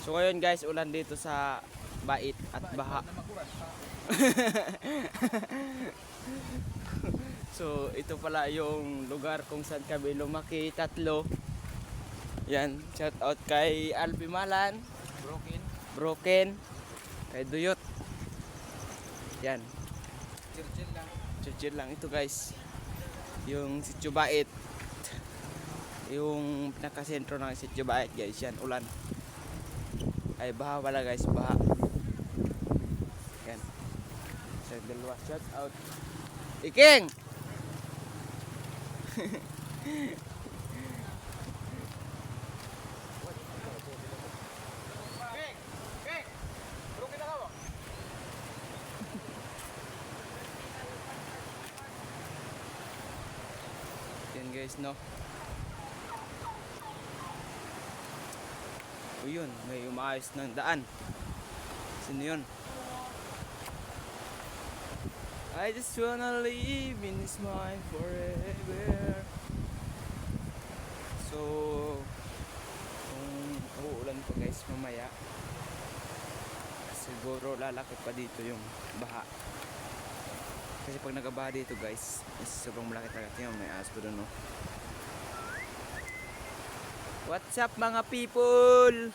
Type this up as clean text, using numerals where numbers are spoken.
So ngayon guys, ulan dito sa Bait at baha. So ito pala yung lugar kung saan kami lumaki, tatlo. Yan, shout out kay Alpi Malan, Broken, kay Duyot. Yan. Chill lang ito guys. Yung Sitio Bait. Yung pinakasentro ng Sitio Bait guys, yan ulan. Ay baha pala guys, baha. Yan. Sa dalawa, shout out. Iking! Yan guys, no. O yun, may umaayos ng daan. Sino yun? I just wanna live in this mind forever. So kung uulan pa guys mamaya, siguro lalaki pa dito yung baha. Kasi pag nagabaha dito guys, sobrang malaki talaga. Tingnan, may aso doon, no? What's up mga people?